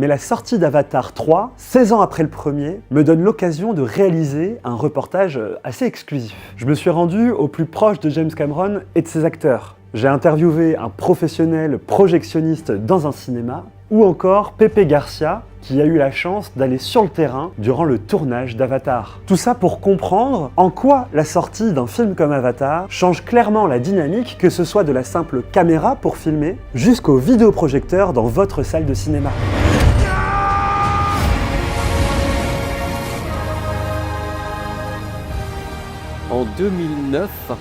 Mais la sortie d'Avatar 3, 16 ans après le premier, me donne l'occasion de réaliser un reportage assez exclusif. Je me suis rendu au plus proche de James Cameron et de ses acteurs. J'ai interviewé un professionnel projectionniste dans un cinéma, ou encore Pepe Garcia, qui a eu la chance d'aller sur le terrain durant le tournage d'Avatar. Tout ça pour comprendre en quoi la sortie d'un film comme Avatar change clairement la dynamique, que ce soit de la simple caméra pour filmer, jusqu'au vidéoprojecteur dans votre salle de cinéma. En 2009,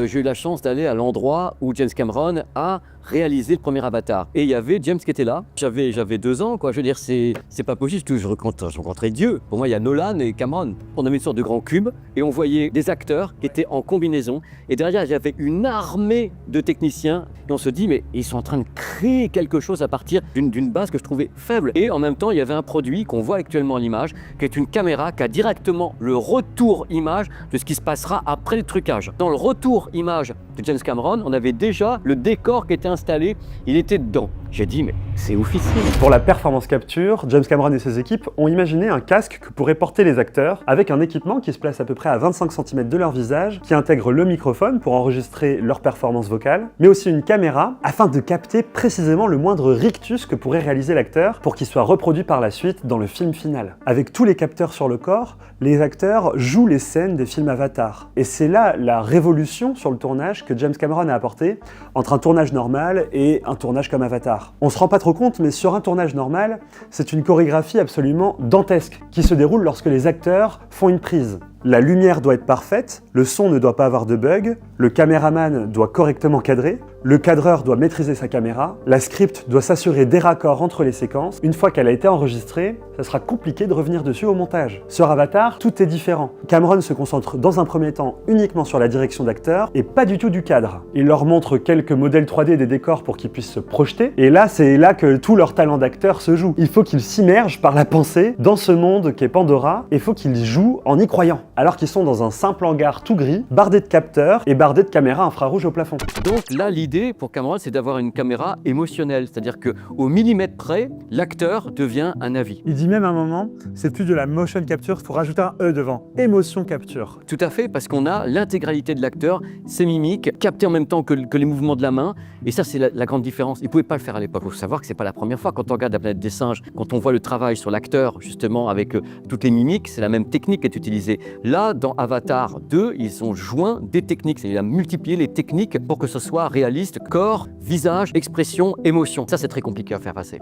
j'ai eu la chance d'aller à l'endroit où James Cameron a réalisé le premier Avatar. Et il y avait James qui était là. J'avais 2 ans, quoi. Je veux dire, c'est pas possible. Je rencontrais Dieu. Pour moi, il y a Nolan et Cameron. On avait une sorte de grand cube et on voyait des acteurs qui étaient en combinaison. Et derrière, il y avait une armée de techniciens. Et on se dit, mais ils sont en train de créer quelque chose à partir d'une base que je trouvais faible. Et en même temps, il y avait un produit qu'on voit actuellement à l'image, qui est une caméra qui a directement le retour image de ce qui se passera après le trucage. Dans le retour image de James Cameron, on avait déjà le décor qui était installé, il était dedans. J'ai dit, mais c'est officiel. Pour la performance capture, James Cameron et ses équipes ont imaginé un casque que pourraient porter les acteurs, avec un équipement qui se place à peu près à 25 cm de leur visage, qui intègre le microphone pour enregistrer leur performance vocale, mais aussi une caméra, afin de capter précisément le moindre rictus que pourrait réaliser l'acteur pour qu'il soit reproduit par la suite dans le film final. Avec tous les capteurs sur le corps, les acteurs jouent les scènes des films Avatar. Et c'est là la révolution sur le tournage que James Cameron a apporté entre un tournage normal et un tournage comme Avatar. On se rend pas trop compte, mais sur un tournage normal, c'est une chorégraphie absolument dantesque qui se déroule lorsque les acteurs font une prise. La lumière doit être parfaite, le son ne doit pas avoir de bug, le caméraman doit correctement cadrer, le cadreur doit maîtriser sa caméra, la script doit s'assurer des raccords entre les séquences. Une fois qu'elle a été enregistrée, ça sera compliqué de revenir dessus au montage. Sur Avatar, tout est différent. Cameron se concentre dans un premier temps uniquement sur la direction d'acteurs et pas du tout du cadre. Il leur montre quelques modèles 3D des décors pour qu'ils puissent se projeter, et là, c'est là que tout leur talent d'acteur se joue. Il faut qu'ils s'immergent par la pensée dans ce monde qu'est Pandora, et il faut qu'ils jouent en y croyant, alors qu'ils sont dans un simple hangar tout gris, bardé de capteurs et bardé de caméras infrarouges au plafond. Donc là, l'idée pour Cameron, c'est d'avoir une caméra émotionnelle, c'est-à-dire qu'au millimètre près, l'acteur devient un avis. Il dit même à un moment, c'est plus de la motion capture, il faut rajouter un E devant, émotion capture. Tout à fait, parce qu'on a l'intégralité de l'acteur, ses mimiques, captées en même temps que les mouvements de la main, et ça c'est la grande différence. Il ne pouvait pas le faire à l'époque. Il faut savoir que c'est pas la première fois. Quand on regarde La planète des singes, quand on voit le travail sur l'acteur, justement avec toutes les mimiques, c'est la même technique qui est utilisée. Là, dans Avatar 2, ils ont joint des techniques, c'est-à-dire multiplier les techniques pour que ce soit réaliste, corps, visage, expression, émotion. Ça c'est très compliqué à faire passer.